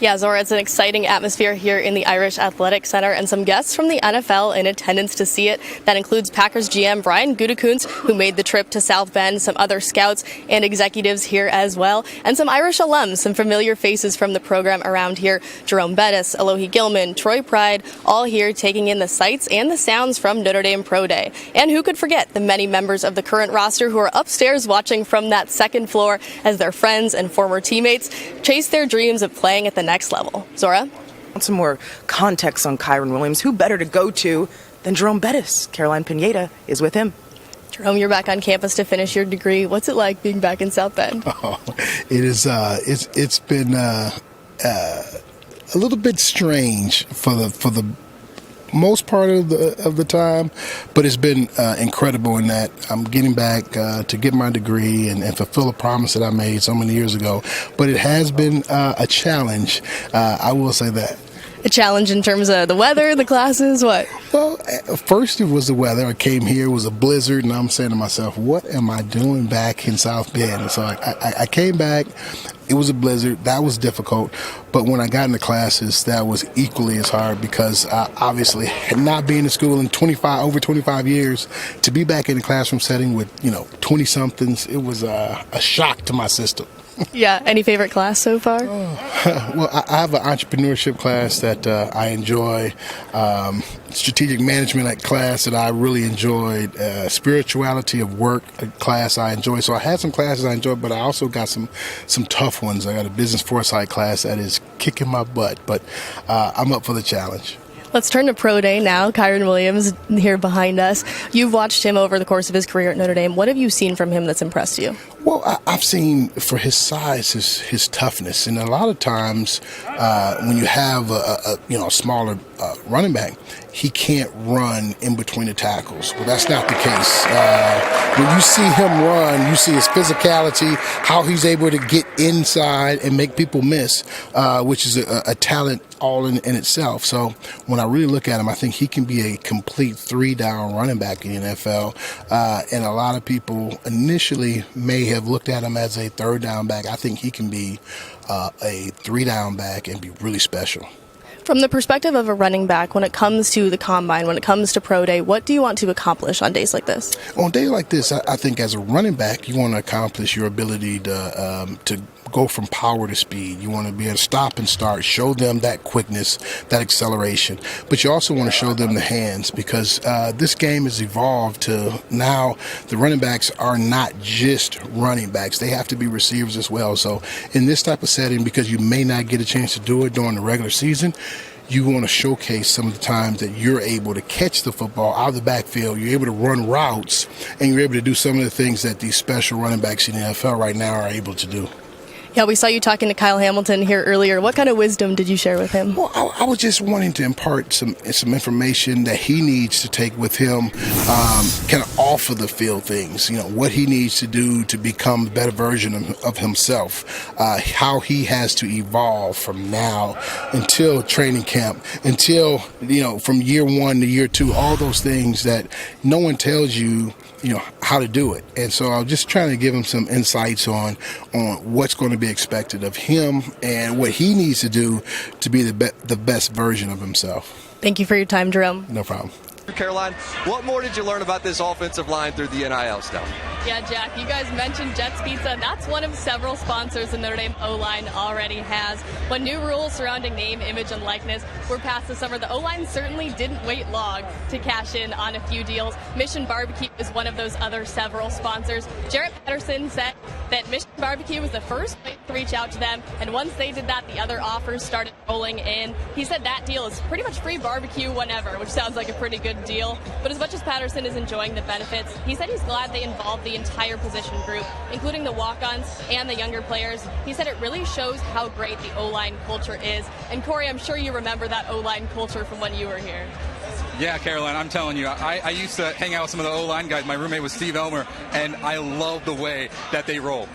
Yeah, Zora, it's an exciting atmosphere here in the Irish Athletic Center, and some guests from the NFL in attendance to see it. That includes Packers GM Brian Gutekunst, who made the trip to South Bend, some other scouts and executives here as well, and some Irish alums, some familiar faces from the program around here. Jerome Bettis, Alohi Gilman, Troy Pride, all here taking in the sights and the sounds from Notre Dame Pro Day. And who could forget the many members of the current roster who are upstairs watching from that second floor as their friends and former teammates chase their dreams of playing at the next level. Zora? Some more context on Kyron Williams. Who better to go to than Jerome Bettis? Caroline Pineda is with him. Jerome, you're back on campus to finish your degree. What's it like being back in South Bend? Oh, it is. It's been a little bit strange for the most part of the time, but it's been incredible in that I'm getting back to get my degree and fulfill a promise that I made so many years ago. But it has been a challenge, I will say that. A challenge in terms of the weather, the classes, what? Well, first it was the weather. I came here, it was a blizzard, and I'm saying to myself, what am I doing back in South Bend? And so I came back. It was a blizzard. That was difficult. But when I got into classes, that was equally as hard because obviously not being in school in over 25 years, to be back in the classroom setting with, 20-somethings, it was a shock to my system. Yeah. Any favorite class so far? Well, I have an entrepreneurship class that I enjoy, strategic management class that I really enjoyed, spirituality of work class I enjoy. So I had some classes I enjoyed, but I also got some tough ones. I got a business foresight class that is kicking my butt, but I'm up for the challenge. Let's turn to Pro Day now. Kyron Williams here behind us. You've watched him over the course of his career at Notre Dame. What have you seen from him that's impressed you? Well, I've seen for his size, his toughness, and a lot of times when you have a smaller running back, he can't run in between the tackles. Well, that's not the case. When you see him run, you see his physicality, how he's able to get inside and make people miss, which is a talent all in itself. So when I really look at him, I think he can be a complete three-down running back in the NFL. And a lot of people initially may have looked at him as a third-down back. I think he can be a three-down back and be really special. From the perspective of a running back, when it comes to the combine, when it comes to Pro Day, what do you want to accomplish on days like this? On days like this, I think as a running back, you want to accomplish your ability to go from power to speed. You want to be able to stop and start, show them that quickness, that acceleration. But you also want to show them the hands because this game has evolved to now the running backs are not just running backs. They have to be receivers as well. So in this type of setting, because you may not get a chance to do it during the regular season, you want to showcase some of the times that you're able to catch the football out of the backfield, you're able to run routes, and you're able to do some of the things that these special running backs in the NFL right now are able to do. Yeah, we saw you talking to Kyle Hamilton here earlier. What kind of wisdom did you share with him? Well, I was just wanting to impart some information that he needs to take with him, kind of off of the field things, what he needs to do to become a better version of himself, how he has to evolve from now until training camp, until, from year 1 to year 2, all those things that no one tells you, how to do it. And so I'm just trying to give him some insights on what's going to be expected of him and what he needs to do to be the best version of himself. Thank you for your time, Jerome. No problem. Caroline, what more did you learn about this offensive line through the NIL stuff? Yeah, Jack, you guys mentioned Jets Pizza. That's one of several sponsors the Notre Dame O-line already has. When new rules surrounding name, image, and likeness were passed this summer, the O-line certainly didn't wait long to cash in on a few deals. Mission Barbecue is one of those other several sponsors. Jarrett Patterson said that Mission Barbecue was the first place to reach out to them, and once they did that, the other offers started rolling in. He said that deal is pretty much free barbecue whenever, which sounds like a pretty good deal. But as much as Patterson is enjoying the benefits, he said he's glad they involved the entire position group, including the walk-ons and the younger players. He said it really shows how great the O-line culture is. And Corey, I'm sure you remember that O-line culture from when you were here. Yeah, Caroline, I'm telling you, I used to hang out with some of the O-line guys. My roommate was Steve Elmer, and I love the way that they roll.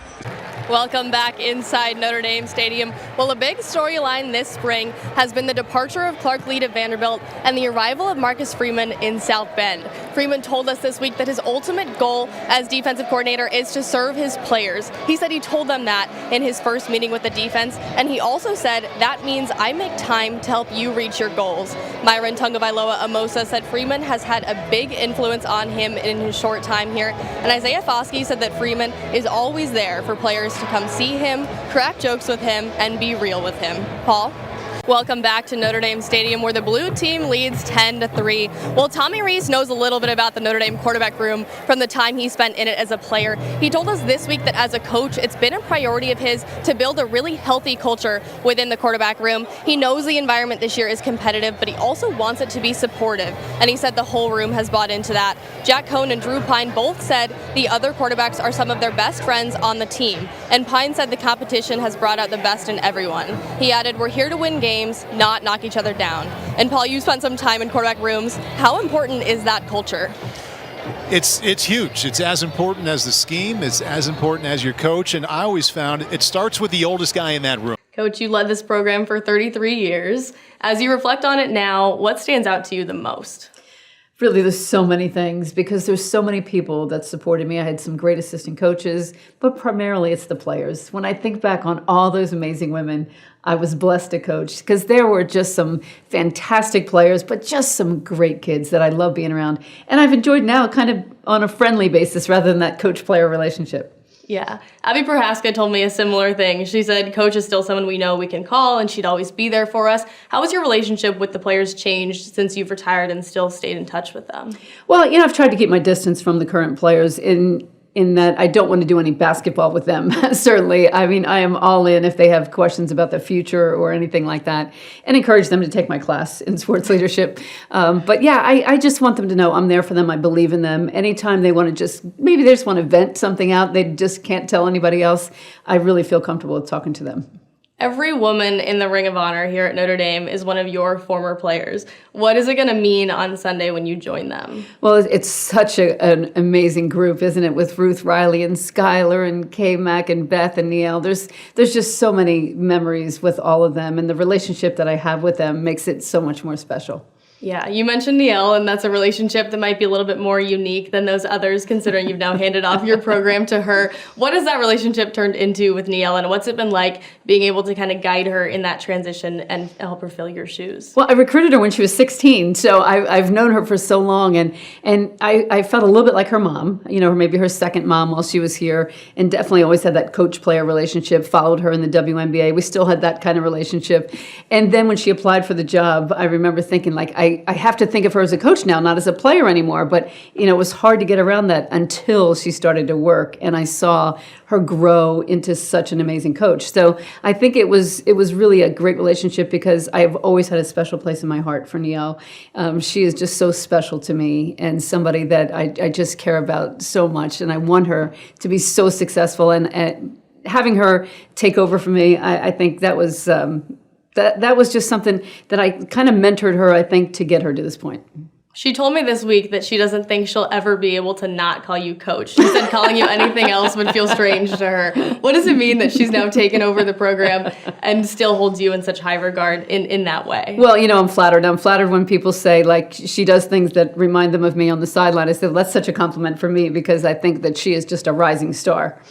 Welcome back inside Notre Dame Stadium. Well, a big storyline this spring has been the departure of Clark Lead at Vanderbilt and the arrival of Marcus Freeman in South Bend. Freeman told us this week that his ultimate goal as defensive coordinator is to serve his players. He said he told them that in his first meeting with the defense, and he also said, that means I make time to help you reach your goals. Myron Tungavailoa Amosa said Freeman has had a big influence on him in his short time here, and Isaiah Foskey said that Freeman is always there for players to come see him, crack jokes with him, and be real with him. Paul? Welcome back to Notre Dame Stadium, where the blue team leads 10-3. Well, Tommy Rees knows a little bit about the Notre Dame quarterback room from the time he spent in it as a player. He told us this week that as a coach, it's been a priority of his to build a really healthy culture within the quarterback room. He knows the environment this year is competitive, but he also wants it to be supportive, and he said the whole room has bought into that. Jack Cohn and Drew Pine both said the other quarterbacks are some of their best friends on the team, and Pine said the competition has brought out the best in everyone. He added, we're here to win games, not knock each other down. And Paul, you spent some time in quarterback rooms. How important is that culture? It's huge. It's as important as the scheme. It's as important as your coach. And I always found it starts with the oldest guy in that room. Coach, you led this program for 33 years. As you reflect on it now, what stands out to you the most? Really, there's so many things because there's so many people that supported me. I had some great assistant coaches, but primarily it's the players. When I think back on all those amazing women I was blessed to coach, because there were just some fantastic players, but just some great kids that I love being around. And I've enjoyed now kind of on a friendly basis rather than that coach-player relationship. Yeah. Abby Prohaska told me a similar thing. She said, Coach is still someone we know we can call, and she'd always be there for us. How has your relationship with the players changed since you've retired and still stayed in touch with them? Well, I've tried to keep my distance from the current players in that I don't want to do any basketball with them, certainly. I mean, I am all in if they have questions about the future or anything like that, and encourage them to take my class in sports leadership. But yeah, I just want them to know I'm there for them. I believe in them. Anytime they want to maybe they just want to vent something out, they just can't tell anybody else, I really feel comfortable with talking to them. Every woman in the Ring of Honor here at Notre Dame is one of your former players. What is it going to mean on Sunday when you join them? Well, it's such an amazing group, isn't it? With Ruth Riley and Skylar and Kay Mack and Beth and Neil. There's just so many memories with all of them, and the relationship that I have with them makes it so much more special. Yeah, you mentioned Neil, and that's a relationship that might be a little bit more unique than those others, considering you've now handed off your program to her. What has that relationship turned into with Neil, and what's it been like being able to kind of guide her in that transition and help her fill your shoes? Well, I recruited her when she was 16, so I've known her for so long, and I felt a little bit like her mom, or maybe her second mom while she was here, and definitely always had that coach-player relationship, followed her in the WNBA. We still had that kind of relationship. And then when she applied for the job, I remember thinking, I have to think of her as a coach now, not as a player anymore. But, it was hard to get around that until she started to work. And I saw her grow into such an amazing coach. So I think it was really a great relationship because I've always had a special place in my heart for Neil. She is just so special to me and somebody that I just care about so much. And I want her to be so successful. And having her take over for me, I think that was... That was just something that I kind of mentored her, I think, to get her to this point. She told me this week that she doesn't think she'll ever be able to not call you coach. She said calling you anything else would feel strange to her. What does it mean that she's now taken over the program and still holds you in such high regard in that way? Well, I'm flattered. I'm flattered when people say, she does things that remind them of me on the sideline. I said, well, that's such a compliment for me because I think that she is just a rising star.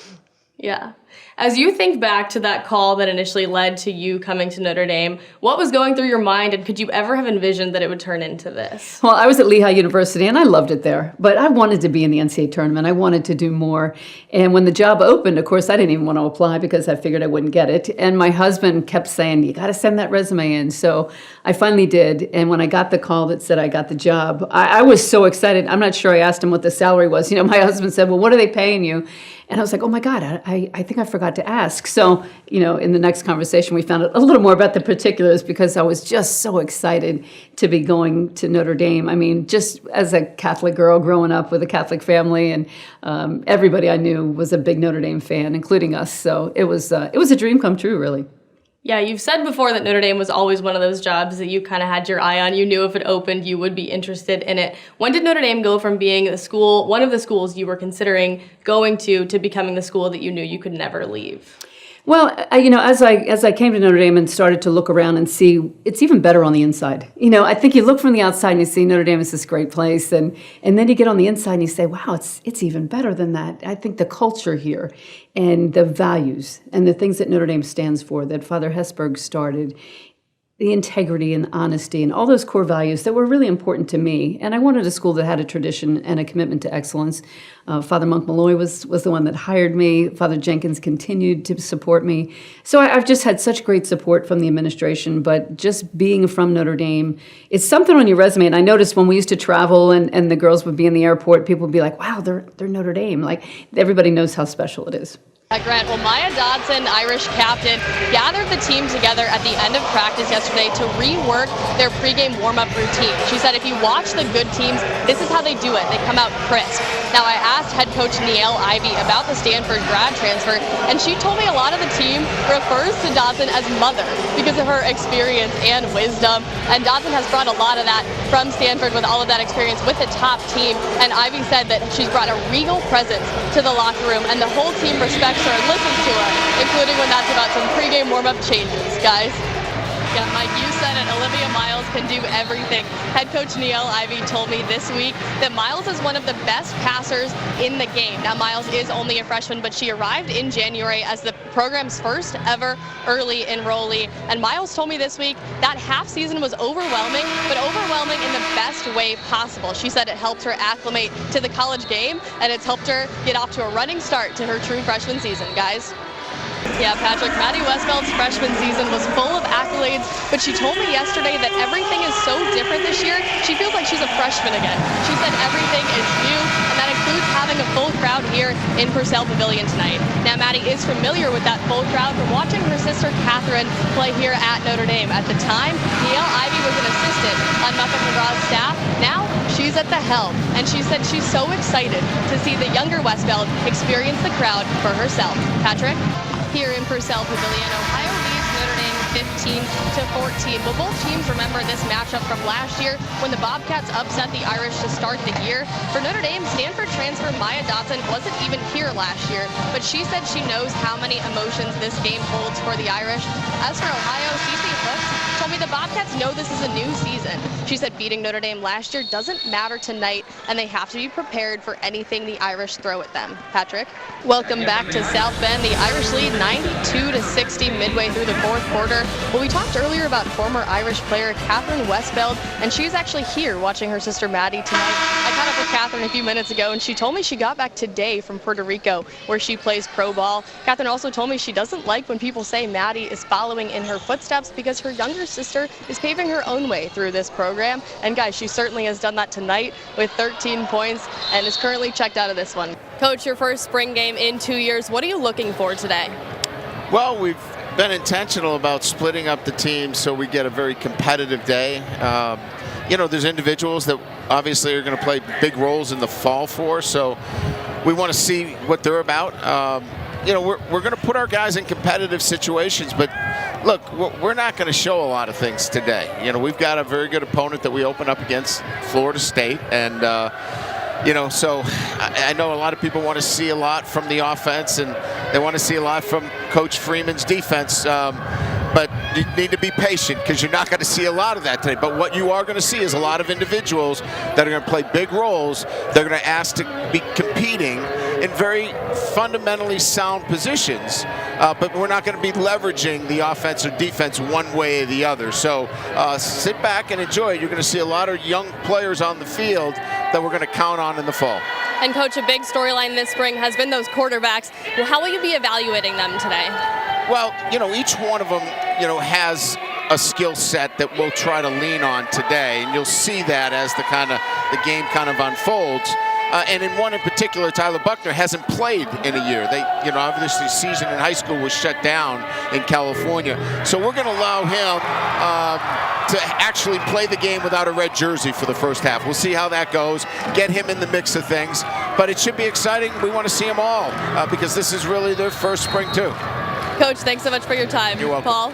Yeah. As you think back to that call that initially led to you coming to Notre Dame, what was going through your mind, and could you ever have envisioned that it would turn into this? Well, I was at Lehigh University, and I loved it there, but I wanted to be in the NCAA tournament. I wanted to do more, and when the job opened, of course, I didn't even want to apply because I figured I wouldn't get it, and my husband kept saying, you got to send that resume in, so I finally did, and when I got the call that said I got the job, I was so excited. I'm not sure I asked him what the salary was. My husband said, well, what are they paying you? And I was like, oh my God, I think I forgot to ask. So, in the next conversation, we found out a little more about the particulars because I was just so excited to be going to Notre Dame. I mean, just as a Catholic girl growing up with a Catholic family, and everybody I knew was a big Notre Dame fan, including us. So it was a dream come true, really. Yeah, you've said before that Notre Dame was always one of those jobs that you kind of had your eye on. You knew if it opened, you would be interested in it. When did Notre Dame go from being one of the schools you were considering going to becoming the school that you knew you could never leave? Well, as I came to Notre Dame and started to look around and see, it's even better on the inside. I think you look from the outside and you see Notre Dame is this great place, and then you get on the inside and you say, wow, it's even better than that. I think the culture here and the values and the things that Notre Dame stands for, that Father Hesburgh started, the integrity and honesty and all those core values that were really important to me. And I wanted a school that had a tradition and a commitment to excellence. Father Monk Malloy was the one that hired me. Father Jenkins continued to support me. So I've just had such great support from the administration, but just being from Notre Dame, it's something on your resume. And I noticed when we used to travel and the girls would be in the airport, people would be like, wow, they're Notre Dame. Like, everybody knows how special it is. Grant, well, Maya Dodson, Irish captain, gathered the team together at the end of practice yesterday to rework their pregame warm-up routine. She said if you watch the good teams, this is how they do it. They come out crisp. Now, I asked head coach Niele Ivey about the Stanford grad transfer, and she told me a lot of the team refers to Dodson as mother because of her experience and wisdom. And Dodson has brought a lot of that from Stanford with all of that experience with the top team. And Ivey said that she's brought a regal presence to the locker room, and the whole team respects her and listens to her, including when that's about some pregame warm-up changes, guys. Yeah, Mike, you said it. Olivia Miles can do everything. Head coach Niele Ivey told me this week that Miles is one of the best passers in the game. Now, Miles is only a freshman, but she arrived in January as the program's first ever early enrollee. And Miles told me this week that half season was overwhelming, but overwhelming in the best way possible. She said it helped her acclimate to the college game, and it's helped her get off to a running start to her true freshman season, guys. Yeah, Patrick, Maddie Westfeld's freshman season was full of accolades, but she told me yesterday that everything is so different this year, she feels like she's a freshman again. She said everything is new, and that includes having a full crowd here in Purcell Pavilion tonight. Now, Maddie is familiar with that full crowd from watching her sister Catherine play here at Notre Dame. At the time, Niele Ivey was an assistant on Muffet McGraw's staff. Now, she's at the helm, and she said she's so excited to see the younger Westfeld experience the crowd for herself. Patrick? Here in Purcell Pavilion, Ohio leads Notre Dame 15-14. Well, both teams remember this matchup from last year when the Bobcats upset the Irish to start the year. For Notre Dame, Stanford transfer Maya Dodson wasn't even here last year, but she said she knows how many emotions this game holds for the Irish. As for Ohio, Cece Hooks told me the Bobcats know this is a new season. She said beating Notre Dame last year doesn't matter tonight, and they have to be prepared for anything the Irish throw at them. Patrick? Welcome back to South Bend. The Irish lead 92-60 midway through the fourth quarter. Well, we talked earlier about former Irish player Catherine Westfeld, and she's actually here watching her sister Maddie tonight. I caught up with Catherine a few minutes ago, and she told me she got back today from Puerto Rico, where she plays pro ball. Catherine also told me she doesn't like when people say Maddie is following in her footsteps because her younger sister is paving her own way through this program. And guys, she certainly has done that tonight with 13 points and is currently checked out of this one. Coach, your first spring game in 2 years. What are you looking for today? Well, we've been intentional about splitting up the team so we get a very competitive day. There's individuals that obviously are going to play big roles in the fall for, so we want to see what they're about. We're going to put our guys in competitive situations, but look, we're not going to show a lot of things today. We've got a very good opponent that we open up against, Florida State, and so I know a lot of people want to see a lot from the offense, and they want to see a lot from Coach Freeman's defense. But you need to be patient because you're not going to see a lot of that today. But what you are going to see is a lot of individuals that are going to play big roles. They're going to ask to be competing in very fundamentally sound positions. But we're not going to be leveraging the offense or defense one way or the other. So sit back and enjoy it. You're going to see a lot of young players on the field that we're going to count on in the fall. And Coach, a big storyline this spring has been those quarterbacks. Well, how will you be evaluating them today? Well, each one of them, has a skill set that we'll try to lean on today, and you'll see that as the game kind of unfolds. And in one in particular, Tyler Buckner hasn't played in a year. They, obviously, season in high school was shut down in California, so we're going to allow him to actually play the game without a red jersey for the first half. We'll see how that goes. Get him in the mix of things, but it should be exciting. We want to see them all because this is really their first spring too. Coach, thanks so much for your time. You're welcome. Paul?